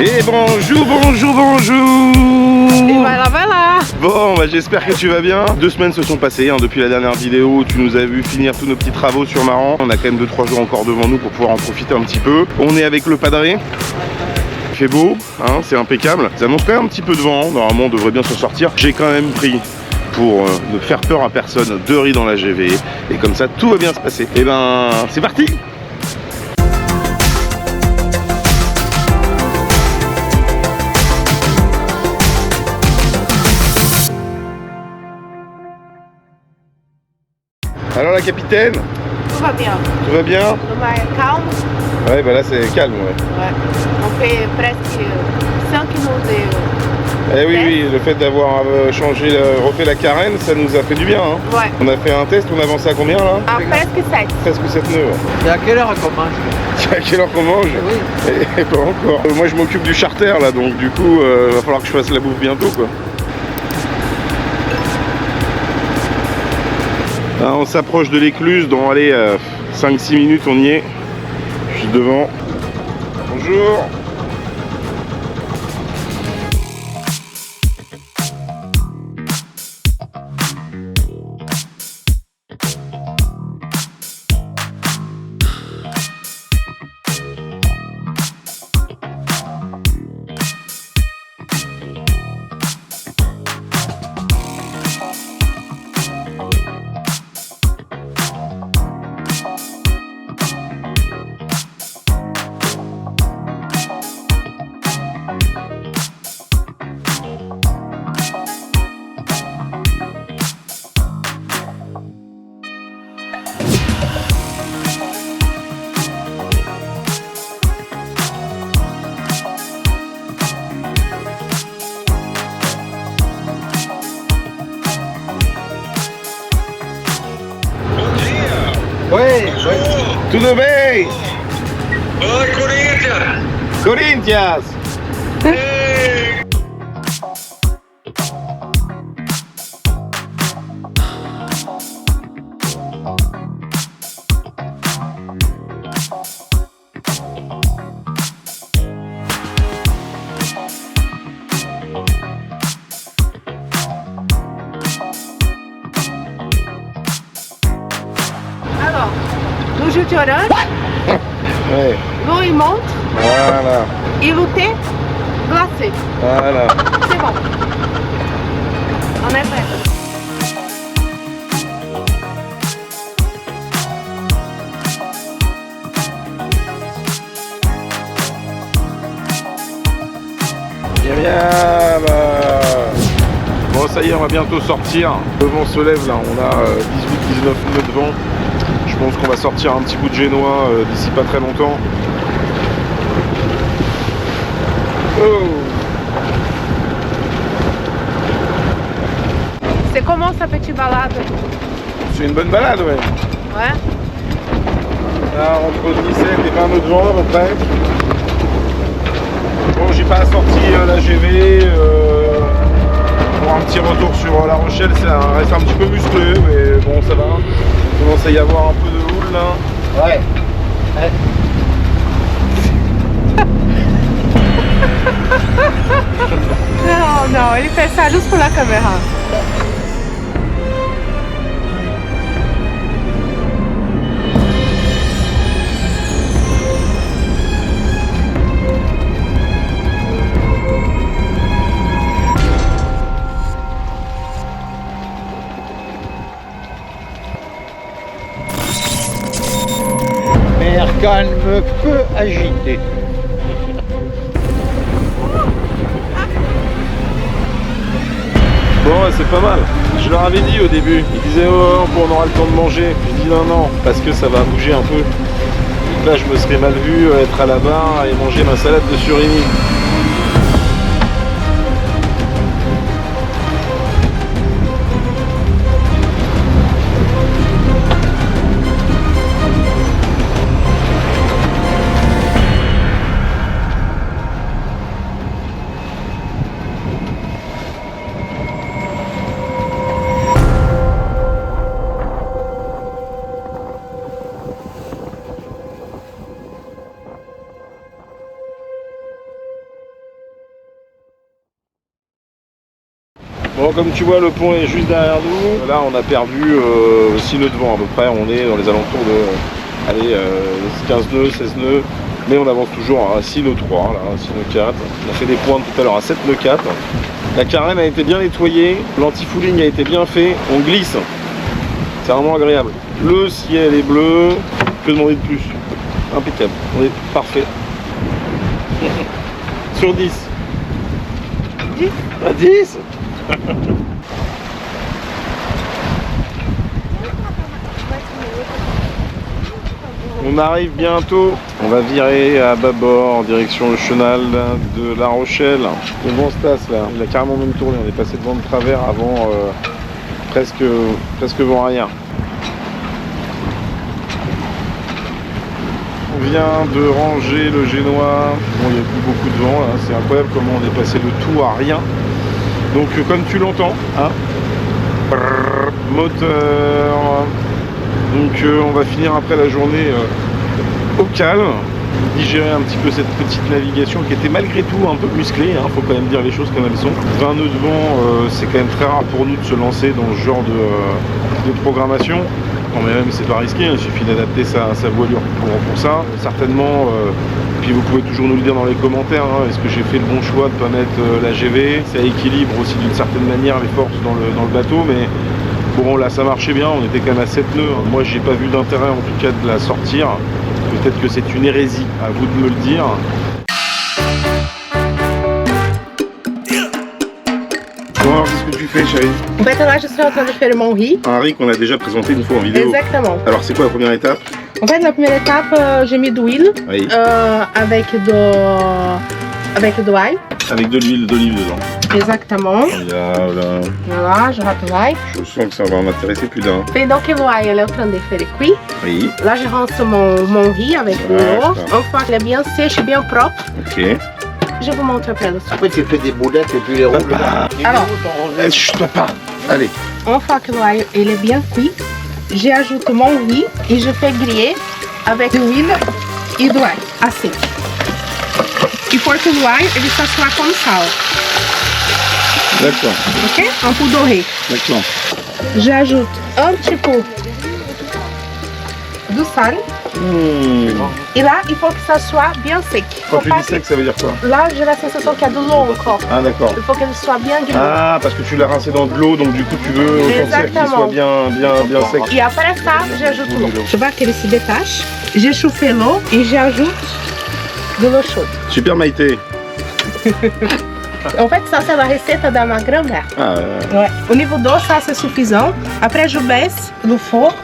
Et bonjour, bonjour, bonjour. Et voilà. Bon, bah, j'espère que tu vas bien. 2 semaines se sont passées hein, depuis la dernière vidéo où tu nous as vu finir tous nos petits travaux sur Maran. On a quand même 2-3 jours encore devant nous pour pouvoir en profiter un petit peu. On est avec le padré. Il fait beau, hein, c'est impeccable. Ça annonce quand même un petit peu de vent. Normalement, on devrait bien s'en sortir. J'ai quand même pris, pour ne faire peur à personne, 2 riz dans la GV. Et comme ça, tout va bien se passer. Et ben, c'est parti. Alors la capitaine, Tout va bien. tout va bien? Le mar est calme. Ouais, bah là c'est calme, ouais. Ouais. On fait presque 5 minutes de... Eh oui, oui, le fait d'avoir changé, refait la carène, ça nous a fait du bien. Hein. Ouais. On a fait un test, on avançait à combien là? À presque 7. Presque 7 nœuds. Ouais. Et à quelle heure qu'on mange? C'est à quelle heure qu'on mange? Oui. Et pas encore. Moi je m'occupe du charter là, donc du coup, va falloir que je fasse la bouffe bientôt quoi. Là, on s'approche de l'écluse, dans 5-6 minutes on y est. Je suis devant. Bonjour. Oui. Tudo bem? Oi, Corinthians! Corinthians! Ei! Alors, le jus d'orange, Ouais, l'eau il monte, voilà, et le thé glacé. voilà. C'est bon. On est prêt. Bien, bien, bah. Bon, ça y est, on va bientôt sortir. Le vent se lève là, on a 18-19 nœuds de vent. Je pense qu'on va sortir un petit bout de génois d'ici pas très longtemps. Oh. C'est comment sa petite balade? C'est une bonne balade, ouais. Ouais. Là, entre 17 et 20 nœuds de vent à peu près. Bon, j'ai pas sorti la GV. Pour un petit retour sur La Rochelle, ça reste un petit peu musclé, mais bon, ça va. Il commence à y avoir un peu de houle là. Ouais. Non, ele fait ça juste pour la caméra. Mer calme, peu agité. Bon, ouais, c'est pas mal. Je leur avais dit au début. Ils disaient oh, on aura le temps de manger. Je dis non, parce que ça va bouger un peu. Donc là, je me serais mal vu être à la barre et manger ma salade de surimi. Bon, comme tu vois, le pont est juste derrière nous. Là, on a perdu 6 nœuds de vent à peu près. On est dans les alentours de 15 nœuds, 16 nœuds. Mais on avance toujours à 6 nœuds 3, là, 6 nœuds 4. On a fait des pointes tout à l'heure à 7 nœuds 4. La carène a été bien nettoyée, l'anti-fouling a été bien fait. On glisse. C'est vraiment agréable. Le ciel est bleu. Que demander de plus? Impeccable. On est parfait. Sur 10. 10. À 10. On arrive bientôt. On va virer à bâbord en direction le chenal de La Rochelle. Le vent se passe là. Il a carrément même tourné. On est passé devant de travers avant presque vent arrière. On vient de ranger le Génois. Bon, il n'y a plus beaucoup de vent là. C'est incroyable comment on est passé de tout à rien. Donc comme tu l'entends, hein, brrr, moteur. Donc on va finir après la journée au calme, digérer un petit peu cette petite navigation qui était malgré tout un peu musclée, hein, faut quand même dire les choses comme elles sont. 20 nœuds de vent, c'est quand même très rare pour nous de se lancer dans ce genre de programmation. Non mais même c'est pas risqué, il suffit d'adapter sa voilure pour ça. Certainement, puis vous pouvez toujours nous le dire dans les commentaires, hein, est-ce que j'ai fait le bon choix de ne pas mettre la GV? Ça équilibre aussi d'une certaine manière les forces dans le bateau, mais bon là ça marchait bien, on était quand même à 7 nœuds. Moi j'ai pas vu d'intérêt en tout cas de la sortir. Peut-être que c'est une hérésie, à vous de me le dire. Bon alors qu'est-ce que tu fais chérie? En fait là je suis en train de faire mon riz. Un riz qu'on a déjà présenté une fois en vidéo. Exactement. Alors c'est quoi la première étape? En fait la première étape j'ai mis de l'huile Oui. avec de l'ail. Avec de l'huile d'olive dedans. Exactement. Voilà, je rate l'ail. Je sens que ça va m'intéresser plus d'un. Et donc l'ail elle est en train de faire cuire. Oui. Là je rince mon riz avec l'eau. Une fois qu'il est bien sèche et bien propre, Ok. je vous montre après le soin. Après, tu fais des boulettes et puis les roules. Alors, Je dois pas. Allez. une fois que l'ail il est bien cuit, j'ajoute mon riz et je fais griller avec de l'huile et de l'ail assez. Il faut que l'ail il s'assoie comme ça. D'accord. Ok? Un peu doré. D'accord. J'ajoute un petit peu de sel. Et là, il faut que ça soit bien sec. Quand Faut tu pas dis sec, ça veut dire quoi? Là, j'ai la sensation qu'il y a de l'eau encore. Ah d'accord. Il faut qu'elle soit bien grillée. Ah, parce que tu l'as rincé dans de l'eau, donc du coup tu veux sentir qu'il soit bien sec. Et après ça, j'ajoute l'eau. Je vois qu'elle se détache. J'ai chauffé l'eau et j'ajoute de l'eau chaude. Super Maïté. En fait, ça c'est la recette de ma grand-mère. Ah, Ouais. Au niveau d'eau, ça c'est suffisant. Après, je baisse le four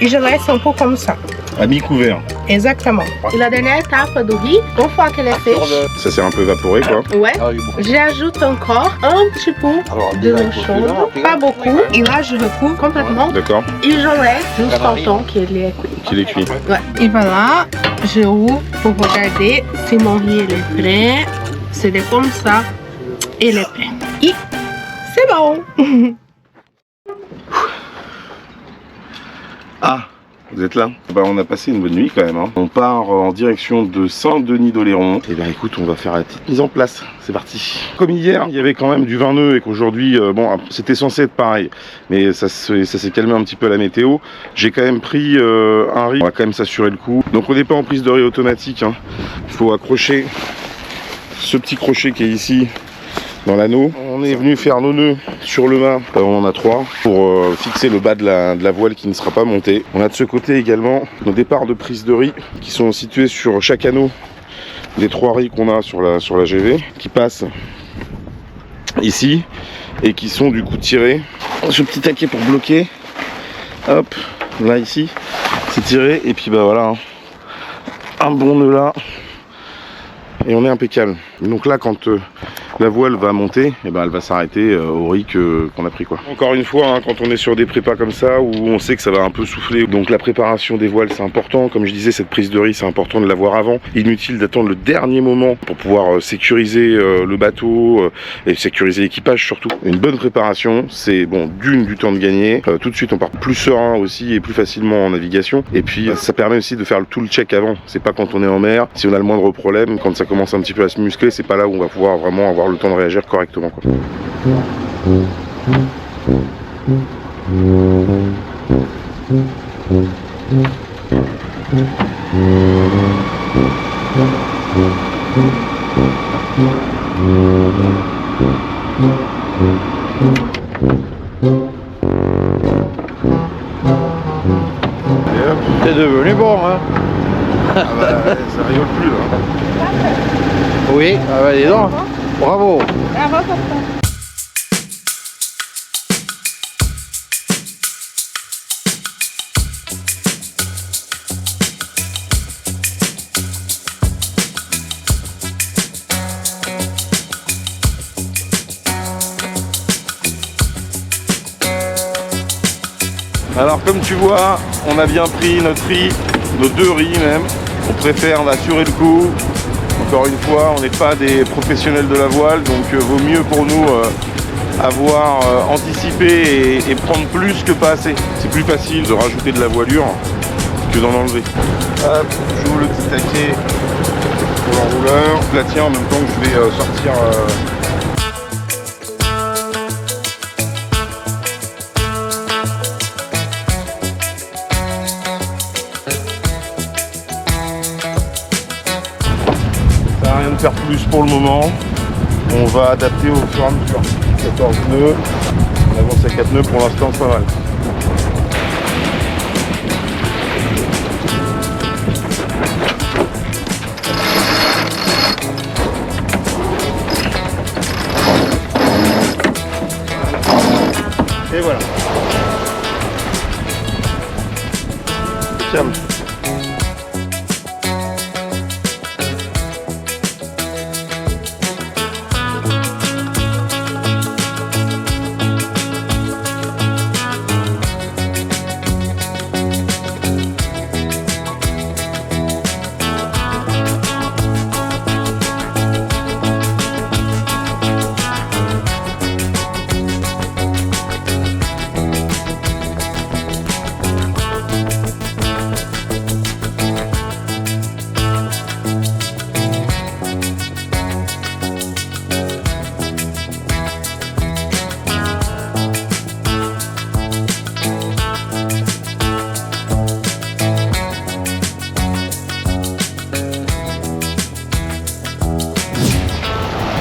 et je laisse un peu comme ça. à mi-couvert. Exactement. Et la dernière étape du riz, une fois qu'elle est sèche, Ça s'est un peu évaporé quoi. ouais, j'ajoute encore un petit peu de l'eau chaude, pas beaucoup. Et là, je recouvre complètement D'accord. et je laisse jusqu'au temps qu'il est cuit. Qu'il est cuit. Ouais. Et voilà, je ouvre pour regarder si mon riz il est prêt. C'est comme ça, il est prêt. Et c'est bon. Ah, vous êtes là? Bah, on a passé une bonne nuit quand même. Hein. On part en direction de Saint-Denis-d'Oléron. Et bien écoute, on va faire la petite mise en place. C'est parti. Comme hier, il y avait quand même du 20 nœuds et qu'aujourd'hui, bon, c'était censé être pareil. Mais ça s'est calmé un petit peu à la météo. J'ai quand même pris un riz. On va quand même s'assurer le coup. Donc on n'est pas en prise de riz automatique. Hein. Il faut accrocher ce petit crochet qui est ici dans l'anneau. On est venu faire nos nœuds sur le mât, on en a 3 pour fixer le bas de la voile qui ne sera pas montée. On a de ce côté également nos départs de prise de riz qui sont situés sur chaque anneau des 3 riz qu'on a sur la GV qui passent ici et qui sont du coup tirés. Ce petit taquet pour bloquer, hop, là ici, c'est tiré et puis bah voilà, hein. Un bon nœud là et on est impeccable. Donc là quand la voile va monter, et ben elle va s'arrêter au riz qu'on a pris quoi. Encore une fois, hein, quand on est sur des prépas comme ça où on sait que ça va un peu souffler, donc la préparation des voiles c'est important. Comme je disais, cette prise de riz c'est important de l'avoir avant. Inutile d'attendre le dernier moment pour pouvoir sécuriser le bateau et sécuriser l'équipage surtout. Une bonne préparation, c'est bon du temps de gagner. Tout de suite on part plus serein aussi et plus facilement en navigation. Et puis ça permet aussi de faire tout le check avant. C'est pas quand on est en mer, si on a le moindre problème, quand ça commence un petit peu à se muscler, c'est pas là où on va pouvoir vraiment avoir le temps de réagir correctement quoi. C'est devenu bon, hein? Ah bah, ça rigole plus là. Oui, ah bah dis donc, bravo. Bravo, papa. Alors comme tu vois, on a bien pris notre riz, nos 2 riz même. On préfère assurer le coup. Encore une fois, on n'est pas des professionnels de la voile, donc vaut mieux pour nous avoir anticipé et prendre plus que pas assez. C'est plus facile de rajouter de la voilure que d'en enlever. Hop, j'ouvre le petit taquet pour l'enrouleur. Je la tiens en même temps que je vais sortir. Rien de faire plus pour le moment. On va adapter au fur et à mesure. 14 nœuds. On avance à 4 nœuds pour l'instant, c'est pas mal. Et voilà. Calme.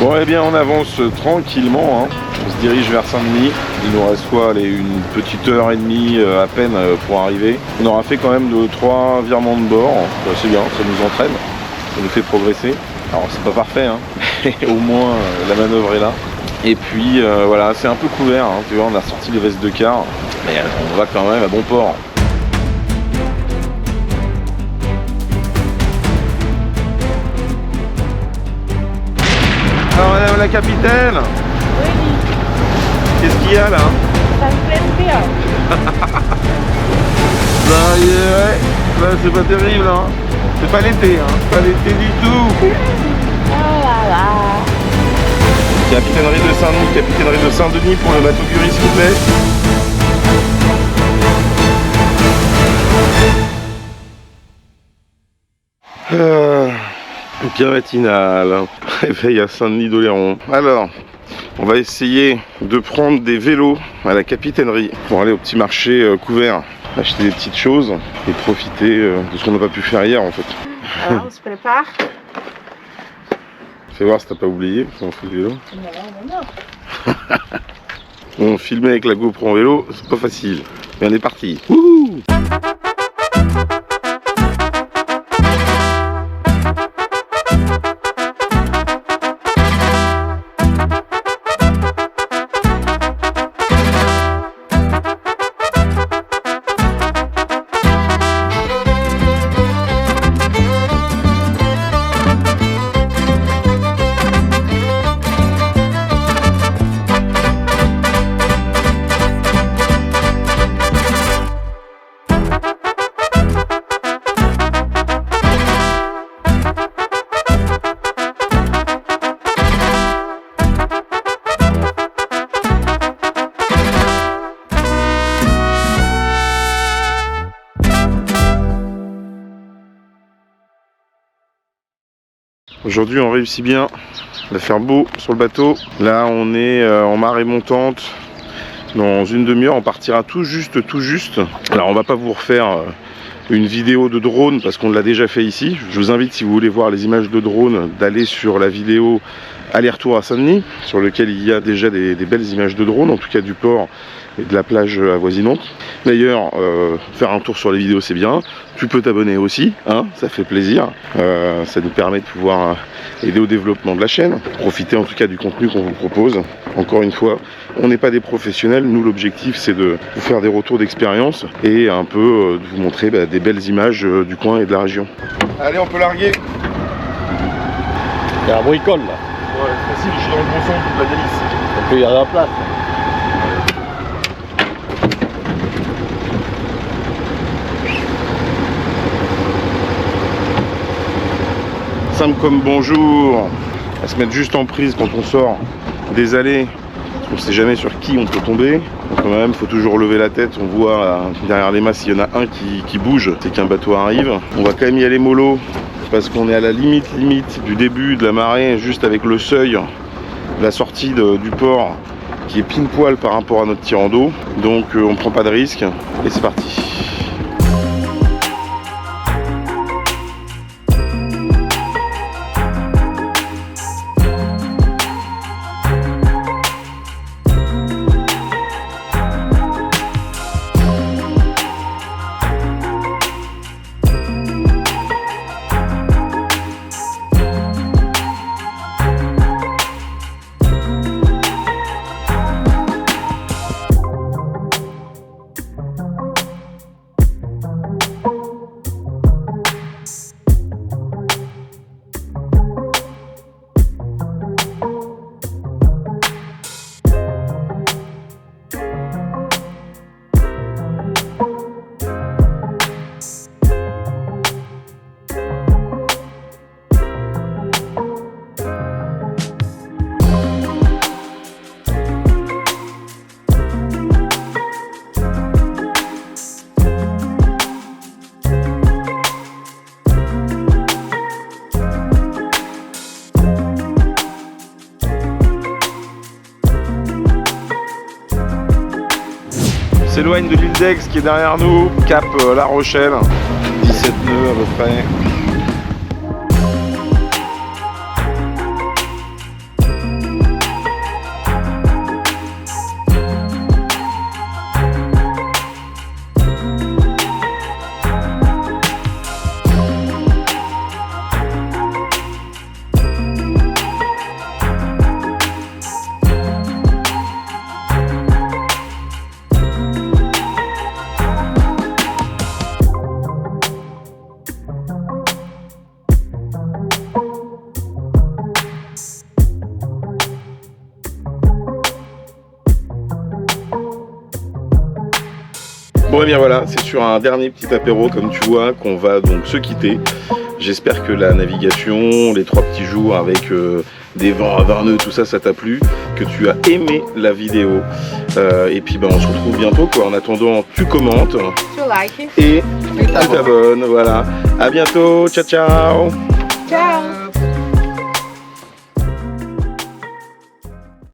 Bon, eh bien on avance tranquillement, hein. On se dirige vers Saint-Denis. Il nous reste quoi, une petite heure et demie à peine pour arriver. On aura fait quand même 2-3 virements de bord. C'est bien, ça nous entraîne, ça nous fait progresser. Alors c'est pas parfait, hein. Au moins la manœuvre est là. Et puis voilà, c'est un peu couvert, hein. Tu vois, on a sorti les vestes de quart, mais on va quand même à bon port. Alors madame la capitaine, Oui, qu'est-ce qu'il y a là? ça me plaît bien. Là c'est pas terrible, hein. C'est pas l'été, hein. Pas l'été du tout. Oh là là. Capitainerie de Saint-Denis pour le bateau Curie, s'il vous plaît. Bien matinal, réveil à Saint-Denis d'Oléron. Alors, on va essayer de prendre des vélos à la capitainerie pour aller au petit marché couvert, acheter des petites choses et profiter de ce qu'on n'a pas pu faire hier en fait. Alors, on se prépare. Fais voir si t'as pas oublié, on fait le vélo. Non. On filmait avec la GoPro en vélo, c'est pas facile. Mais on est parti. Wouhou! Aujourd'hui on réussit bien, il va faire beau sur le bateau. Là on est en marée montante, Dans une demi-heure, on partira tout juste. Alors on va pas vous refaire une vidéo de drone parce qu'on l'a déjà fait ici. Je vous invite, si vous voulez voir les images de drone, d'aller sur la vidéo aller-retour à Saint-Denis, sur lequel il y a déjà des belles images de drone, en tout cas du port et de la plage avoisinante. D'ailleurs, faire un tour sur les vidéos c'est bien. Tu peux t'abonner aussi, hein, ça fait plaisir. Ça nous permet de pouvoir aider au développement de la chaîne. Profiter en tout cas du contenu qu'on vous propose. Encore une fois, on n'est pas des professionnels. Nous, l'objectif c'est de vous faire des retours d'expérience et un peu de vous montrer des belles images du coin et de la région. Allez, on peut larguer. Il y a un bricole là. Ouais, c'est facile, je suis dans le bon sens, toute la délice. On peut y aller à la place. Simple comme bonjour, à se mettre juste en prise quand on sort des allées, parce qu'on ne sait jamais sur qui on peut tomber. Donc quand même, il faut toujours lever la tête. On voit derrière les mâts, s'il y en a un qui bouge, c'est qu'un bateau arrive. On va quand même y aller mollo, parce qu'on est à la limite du début de la marée, juste avec le seuil, la sortie du port qui est pile poil par rapport à notre tirant d'eau. Donc on ne prend pas de risque et c'est parti. S'éloigne de l'île d'Aix qui est derrière nous, cap La Rochelle, 17 nœuds à peu près. Bon et bien voilà, c'est sur un dernier petit apéro comme tu vois qu'on va donc se quitter. J'espère que la navigation, les 3 petits jours avec des vents à 20 nœuds, tout ça, ça t'a plu, que tu as aimé la vidéo. Et puis on se retrouve bientôt quoi. En attendant, tu commentes. Tu like. Et tu t'abonnes, voilà. À bientôt, ciao ciao. Ciao.